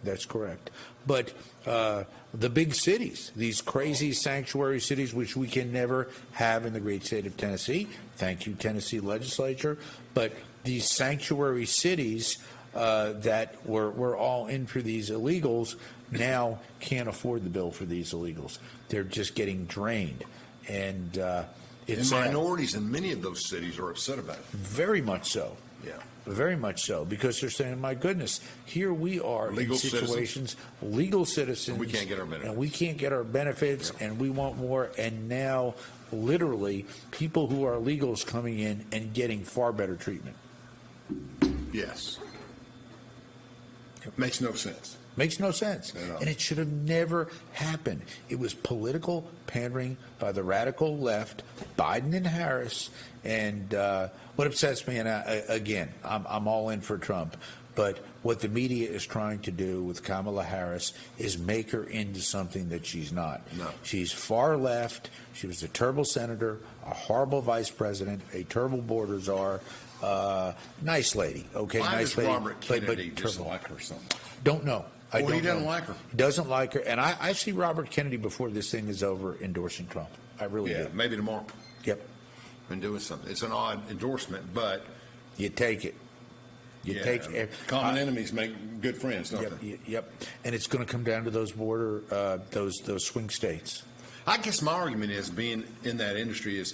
That's correct. But the big cities, these crazy sanctuary cities, which we can never have in the great state of Tennessee. Thank you, Tennessee legislature. But these sanctuary cities that were all in for these illegals now can't afford the bill for these illegals. They're just getting drained. And it's minorities in many of those cities are upset about it. Very much so. Yeah. Very much so, because they're saying, my goodness, here we are in situations, legal citizens. And we can't get our benefits. And we can't get our benefits, and we want more. And now, literally, people who are illegals coming in and getting far better treatment. Yes. It makes no sense. Makes no sense. And it should have never happened. It was political pandering by the radical left, Biden and Harris. And what upsets me, and again, I'm all in for Trump, but what the media is trying to do with Kamala Harris is make her into something that she's not. No. She's far left. She was a terrible senator, a horrible vice president, a terrible border czar. Nice lady, okay, Why nice does lady. Robert Kennedy just terrible. like her something? Don't know. He doesn't like her. He doesn't like her. And I see Robert Kennedy before this thing is over endorsing Trump. I really do. Maybe tomorrow. Yep. And doing something. It's an odd endorsement, but you take it. You take it. Common enemies make good friends, don't they? Yep. And it's going to come down to those border, those swing states. I guess my argument is, being in that industry, is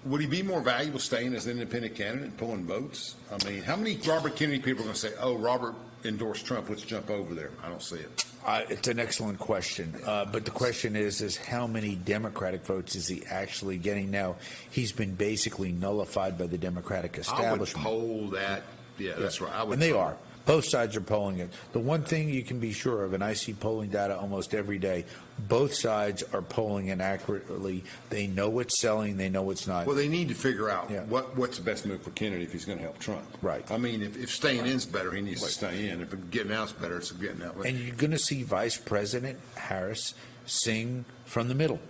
would he be more valuable staying as an independent candidate and pulling votes? I mean, how many Robert Kennedy people are going to say, oh, Robert endorsed Trump, let's jump over there? I don't see it. It's an excellent question. But the question is how many Democratic votes is he actually getting? Now, he's been basically nullified by the Democratic establishment. I would poll that. Yeah, that's right. And they are. Both sides are polling it. The one thing you can be sure of, and I see polling data almost every day, both sides are polling it accurately. They know what's selling. They know what's not. Well, they need to figure out what's the best move for Kennedy if he's going to help Trump. Right. I mean, if staying in's better, he needs to stay in. If getting out's better, it's getting out. And you're going to see Vice President Harris sing from the middle.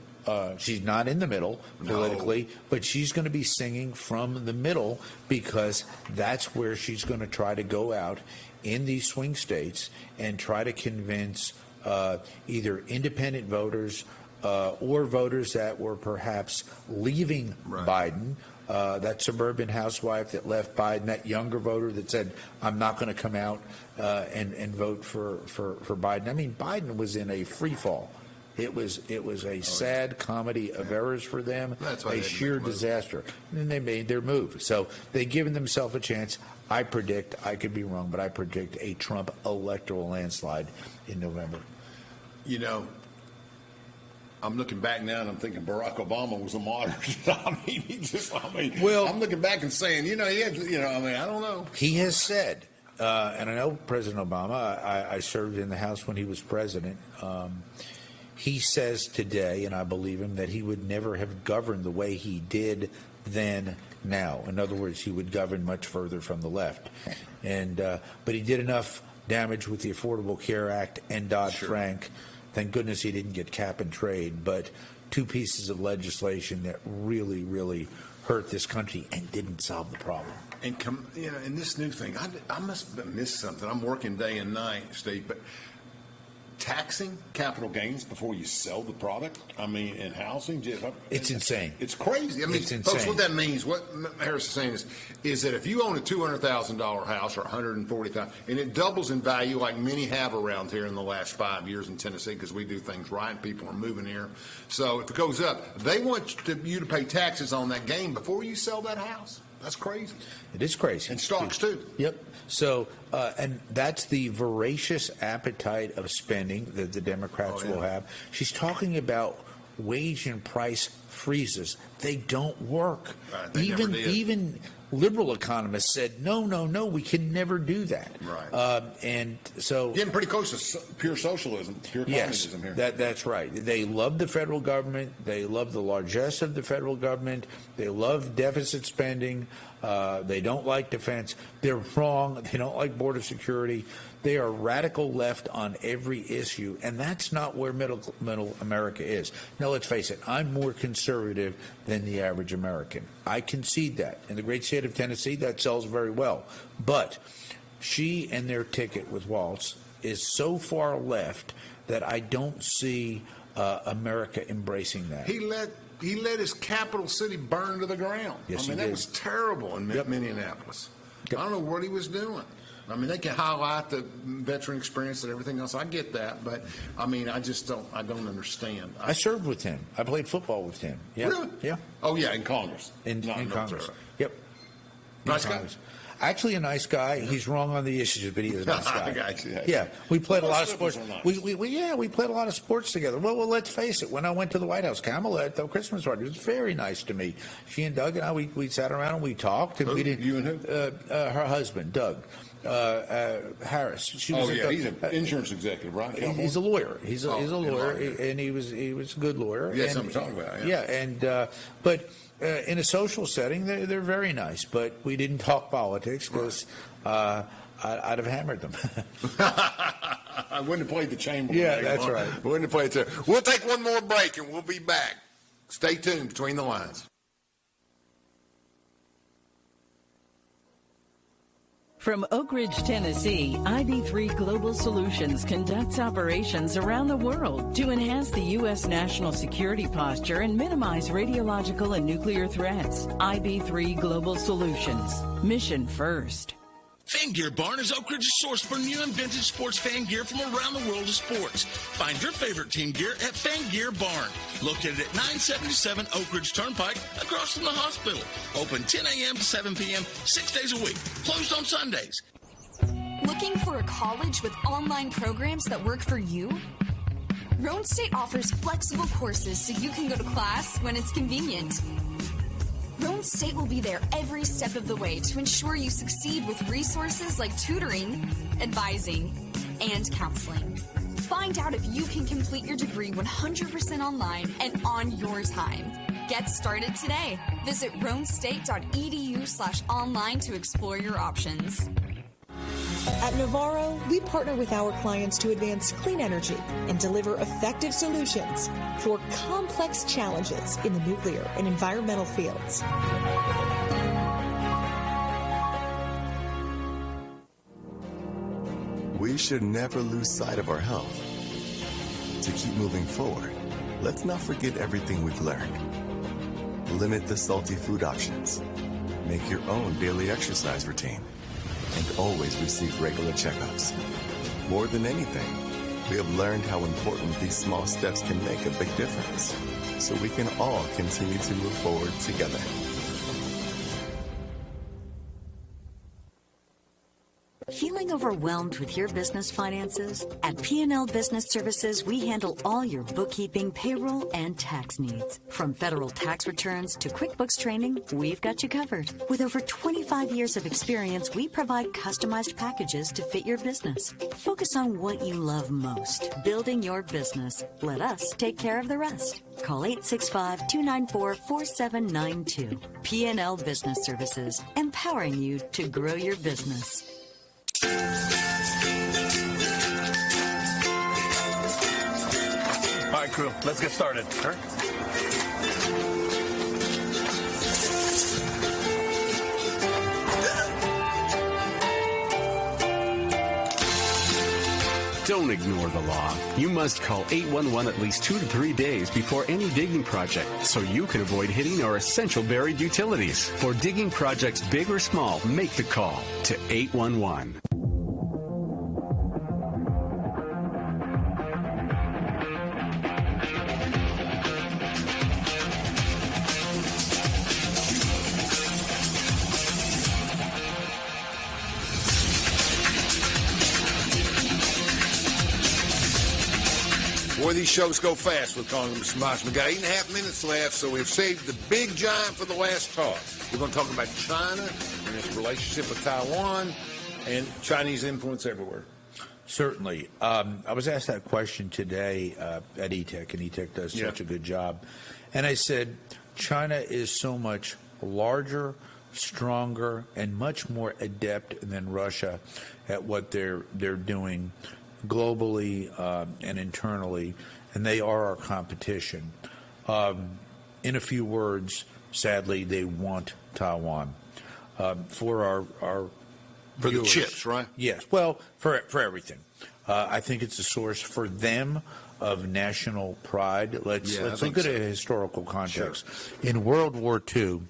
She's not in the middle politically, but she's going to be singing from the middle because that's where she's going to try to go out in these swing states and try to convince either independent voters or voters that were perhaps leaving Biden. That suburban housewife that left Biden, that younger voter that said, I'm not going to come out and vote for Biden. I mean, Biden was in a free fall. It was a sad comedy of errors for them, a sheer disaster. And then they made their move. So they've given themselves a chance. I predict, I could be wrong, but I predict a Trump electoral landslide in November. You know, I'm looking back now and I'm thinking Barack Obama was a moderate. I'm looking back and saying, I don't know. He has said, and I know President Obama, I served in the House when he was president. He says today, and I believe him, that he would never have governed the way he did then now. In other words, he would govern much further from the left. And but he did enough damage with the Affordable Care Act and Dodd-Frank. Thank goodness he didn't get cap and trade, but two pieces of legislation that really, really hurt this country and didn't solve the problem. And and this new thing, I must have missed something. I'm working day and night, Steve, but taxing capital gains before you sell the product, I mean, in housing, it's insane. It's crazy. I mean, it's insane. Folks, what that means, what Harris is saying is that if you own a $200,000 house or $140,000, and it doubles in value like many have around here in the last 5 years in Tennessee because we do things right and people are moving here. So if it goes up, they want you to pay taxes on that gain before you sell that house. That's crazy. It is crazy. And stocks, too. Yep. So, and that's the voracious appetite of spending that the Democrats will have. She's talking about wage and price freezes. They don't work. They never did. Even liberal economists said, no, we can never do that. Right. And so getting pretty close to pure socialism, pure communism here. That's right. They love the federal government. They love the largesse of the federal government. They love deficit spending. They don't like defense. They're wrong. They don't like border security. They are radical left on every issue, and that's not where middle America is. Now, let's face it, I'm more conservative than the average American. I concede that. In the great state of Tennessee, that sells very well. But she and their ticket with Walz is so far left that I don't see America embracing that. He let his capital city burn to the ground. Yes, that was terrible in Minneapolis. I don't know what he was doing. I mean, they can highlight the veteran experience and everything else. I get that, but I mean, I don't understand. I served with him. I played football with him. Yeah. Really? Yeah. Oh, yeah, in Congress. In Congress. Yep. Nice guy. Actually, a nice guy. He's wrong on the issues, but he is a nice guy. Yeah, we played a lot of sports. Nice. We played a lot of sports together. Well, let's face it. When I went to the White House, Kamala at the Christmas party, it was very nice to me. She and Doug and I, we sat around and we talked. And who? We didn't. You and who? Her husband, Doug. He's Harris. an insurance executive, right? He's a lawyer. He's a lawyer, and he was a good lawyer. Yeah, something to talk about. Yeah, and but in a social setting, they're very nice. But we didn't talk politics because I'd have hammered them. I wouldn't have played the Chamberlain. Yeah, that's right. I wouldn't have played it. We'll take one more break, and we'll be back. Stay tuned between the lines. From Oak Ridge, Tennessee, IB3 Global Solutions conducts operations around the world to enhance the U.S. national security posture and minimize radiological and nuclear threats. IB3 Global Solutions. Mission first. Fan Gear Barn is Oak Ridge's source for new and vintage sports fan gear from around the world of sports. Find your favorite team gear at Fan Gear Barn, located at 977 Oak Ridge Turnpike, across from the hospital. Open 10 a.m. to 7 p.m., 6 days a week. Closed on Sundays. Looking for a college with online programs that work for you? Roan State offers flexible courses so you can go to class when it's convenient. Roan State will be there every step of the way to ensure you succeed with resources like tutoring, advising, and counseling. Find out if you can complete your degree 100% online and on your time. Get started today. Visit roanstate.edu/online to explore your options. At Navarro, we partner with our clients to advance clean energy and deliver effective solutions for complex challenges in the nuclear and environmental fields. We should never lose sight of our health. To keep moving forward, let's not forget everything we've learned. Limit the salty food options. Make your own daily exercise routine. And always receive regular checkups. More than anything, we have learned how important these small steps can make a big difference, so we can all continue to move forward together. Feeling overwhelmed with your business finances? At P&L Business Services, we handle all your bookkeeping, payroll, and tax needs. From federal tax returns to QuickBooks training, we've got you covered. With over 25 years of experience, we provide customized packages to fit your business. Focus on what you love most, building your business. Let us take care of the rest. Call 865-294-4792. P&L Business Services, empowering you to grow your business. right, crew, let's get started. Sir? Don't ignore the law. You must call 811 at least 2 to 3 days before any digging project so you can avoid hitting our essential buried utilities. For digging projects big or small, make the call to 811. Boy, these shows go fast with Congressman Fleischmann. We've got 8.5 minutes left, so we've saved the big giant for the last talk. We're going to talk about China and its relationship with Taiwan and Chinese influence everywhere. Certainly. I was asked that question today at ETEC, and ETEC does such a good job. And I said, China is so much larger, stronger, and much more adept than Russia at what they're doing globally and internally, and they are our competition. In a few words, sadly, they want Taiwan for our for viewers. The chips, right? Yes. Well, for everything. I think it's a source for them of national pride. Let's look at a historical context. Sure. In World War II,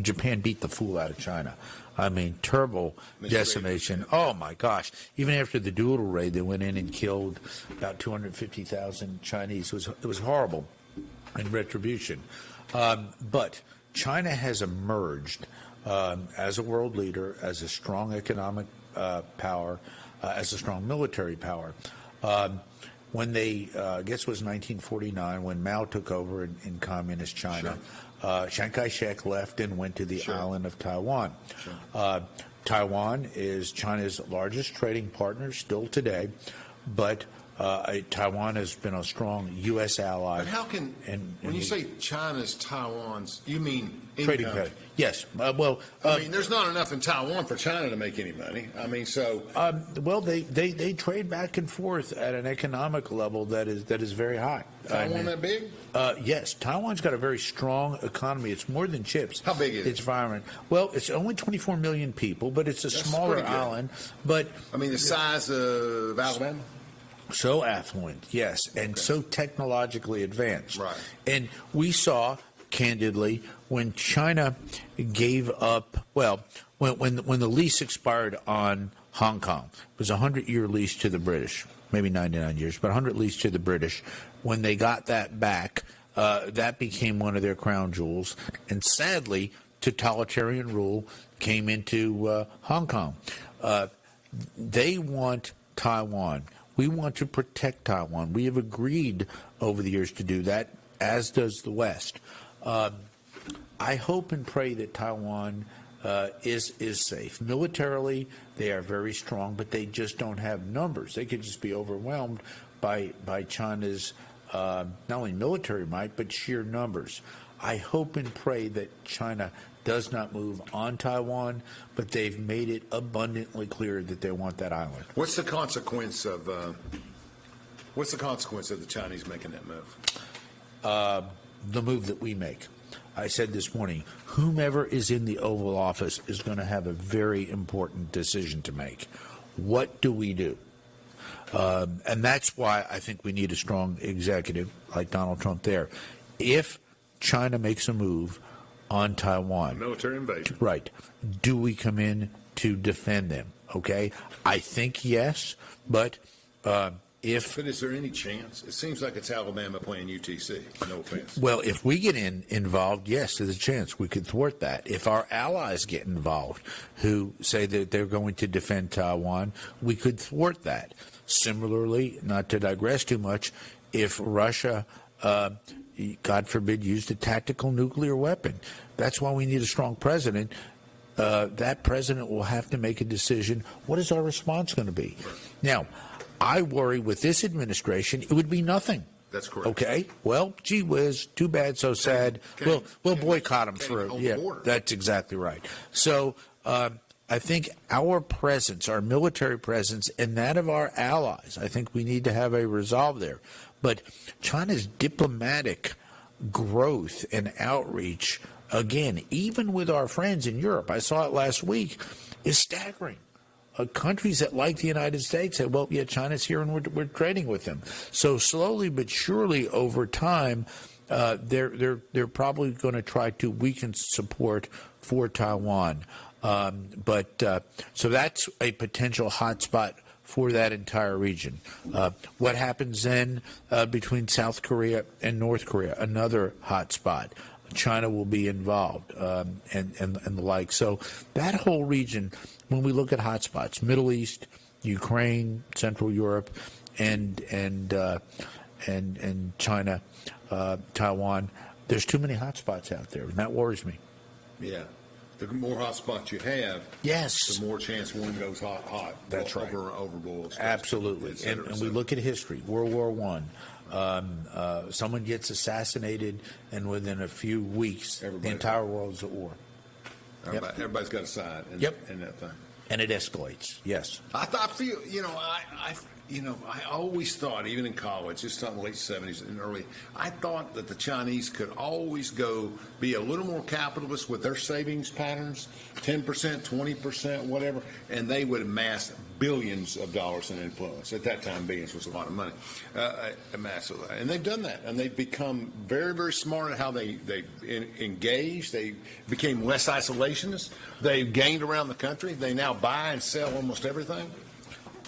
Japan beat the fool out of China. I mean, terrible decimation. Oh, my gosh. Even after the Doodle raid, they went in and killed about 250,000 Chinese. It was horrible in retribution. But China has emerged as a world leader, as a strong economic power, as a strong military power. When they, I guess it was 1949, when Mao took over in communist China, sure. Chiang Kai-shek left and went to the island of Taiwan. Sure. Taiwan is China's largest trading partner still today, but Taiwan has been a strong U.S. ally. But how can, when you say China's Taiwan's, you mean trading partner? Yes. I mean, there's not enough in Taiwan for China to make any money. I mean, so. Well, they trade back and forth at an economic level that is very high. Taiwan that big? Yes. Taiwan's got a very strong economy. It's more than chips. How big is it? It's environment. Well, it's only 24 million people, but it's a smaller island. But I mean, the size of Alabama? So affluent, yes, and so technologically advanced. Right. And we saw, candidly, when China gave up, well, when the lease expired on Hong Kong, it was a 100-year lease to the British, maybe 99 years, but 100 lease to the British. When they got that back, that became one of their crown jewels. And sadly, totalitarian rule came into Hong Kong. They want Taiwan. We want to protect Taiwan. We have agreed over the years to do that, as does the West. I hope and pray that Taiwan is safe. Militarily, they are very strong, but they just don't have numbers. They could just be overwhelmed by China's not only military might, but sheer numbers. I hope and pray that China does not move on Taiwan, but they've made it abundantly clear that they want that island. What's the consequence of the Chinese making that move? The move that we make. I said this morning, whomever is in the Oval Office is going to have a very important decision to make. What do we do? And that's why I think we need a strong executive like Donald Trump there. If China makes a move on Taiwan. Military invasion. Right. Do we come in to defend them? Okay. I think yes, but if... But is there any chance? It seems like it's Alabama playing UTC. No offense. Well, if we get involved, yes, there's a chance we could thwart that. If our allies get involved who say that they're going to defend Taiwan, we could thwart that. Similarly, not to digress too much, if Russia... God forbid, used a tactical nuclear weapon. That's why we need a strong president. That president will have to make a decision. What is our response going to be? Now, I worry with this administration, it would be nothing. That's correct. Okay. Well, gee whiz, too bad, so sad. We'll boycott them for. Yeah, that's exactly right. So I think our presence, our military presence, and that of our allies, I think we need to have a resolve there. But China's diplomatic growth and outreach, again, even with our friends in Europe, I saw it last week, is staggering. Countries that like the United States say, well, yeah, China's here and we're trading with them. So slowly but surely over time, they're probably going to try to weaken support for Taiwan. So that's a potential hotspot for that entire region. What happens then between South Korea and North Korea? Another hotspot. China will be involved and the like. So that whole region, when we look at hotspots, Middle East, Ukraine, Central Europe, and China, Taiwan, there's too many hotspots out there, and that worries me. Yeah. The more hotspots you have, yes, the more chance one goes hot. That's right. Overboils. Absolutely. And we look at history. World War I. Someone gets assassinated, and within a few weeks, the entire world's at war. Everybody's got a side in that thing. And it escalates, yes. I feel, I always thought, even in college, just in the late 70s and early, I thought that the Chinese could always be a little more capitalist with their savings patterns, 10%, 20%, whatever, and they would amass billions of dollars in influence. At that time, billions was a lot of money. And they've done that, and they've become very, very smart at how they engage. They became less isolationist. They've gained around the country. They now buy and sell almost everything.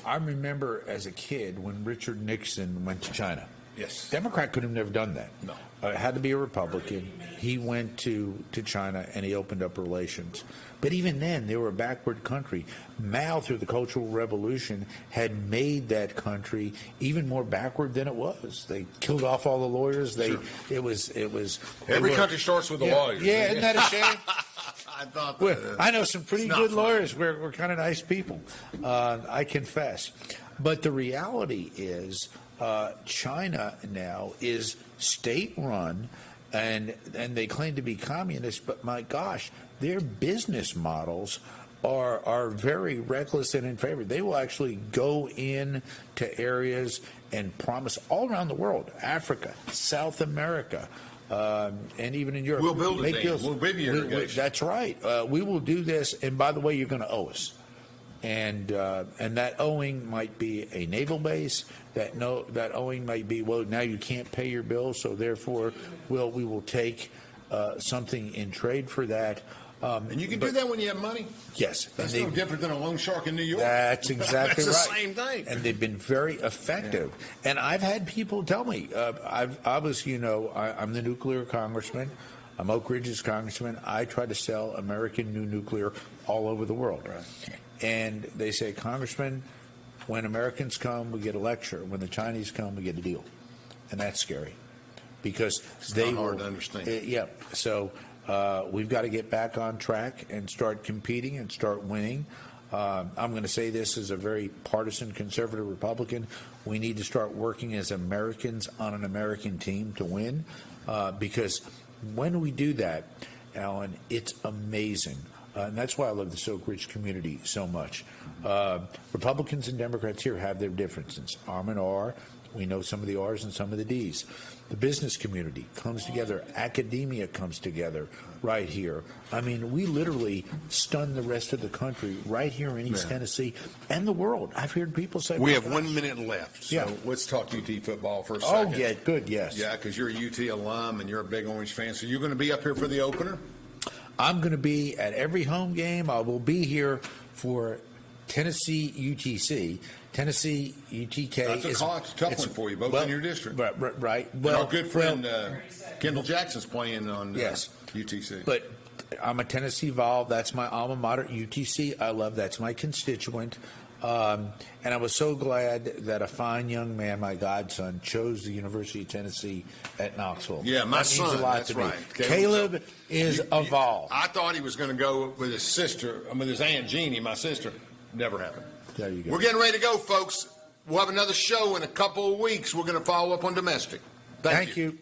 I remember as a kid when Richard Nixon went to China. Yes. Democrat could have never done that. No. It had to be a Republican. He went to China and he opened up relations. But even then, they were a backward country. Mao, through the Cultural Revolution, had made that country even more backward than it was. They killed off all the lawyers. Sure. It was. Every country starts with the lawyers. Yeah, isn't that a shame? I thought that, I know some pretty good lawyers. We're kind of nice people, I confess. But the reality is, China now is state-run, and they claim to be communist. But my gosh, their business models are very reckless and in favor. They will actually go in to areas and promise all around the world, Africa, South America. And even in Europe. We'll build a dam. We'll build irrigation. That's right. We will do this, and by the way, you're going to owe us. And that owing might be a naval base. That owing might be, well, now you can't pay your bills, so therefore we will take something in trade for that. And you can do that when you have money? Yes. That's no different than a loan shark in New York. That's exactly right. It's the same thing. And they've been very effective. Yeah. And I've had people tell me, I'm the nuclear congressman. I'm Oak Ridge's congressman. I try to sell American new nuclear all over the world. Right. And they say, Congressman, when Americans come, we get a lecture. When the Chinese come, we get a deal. And that's scary. Because it's not hard to understand. So we've got to get back on track and start competing and start winning. I'm going to say this as a very partisan conservative Republican. We need to start working as Americans on an American team to win, because when we do that, Alan, it's amazing. And that's why I love the Oak Ridge community so much. Republicans and Democrats here have their differences. Arm and R. We know some of the R's and some of the D's. The business community comes together. Academia comes together right here. I mean, we literally stun the rest of the country right here in East Tennessee and the world. I've heard people say... We have 1 minute left, so let's talk UT football for a second. Oh, yeah, good, yes. Yeah, because you're a UT alum and you're a big Orange fan, so you're going to be up here for the opener? I'm going to be at every home game. I will be here for Tennessee UTC. Tennessee UTK. That's a tough one for you, both in your district. Right. Well, our good friend Kendall Jackson's playing on UTC. But I'm a Tennessee Vol. That's my alma mater. UTC, I love. That's my constituent. And I was so glad that a fine young man, my godson, chose the University of Tennessee at Knoxville. Yeah, my son. Means a lot to right. Caleb is a Vol. I thought he was going to go with his sister, with his Aunt Jeannie, my sister. Never happened. There you go. We're getting ready to go, folks. We'll have another show in a couple of weeks. We're going to follow up on domestic. Thank you.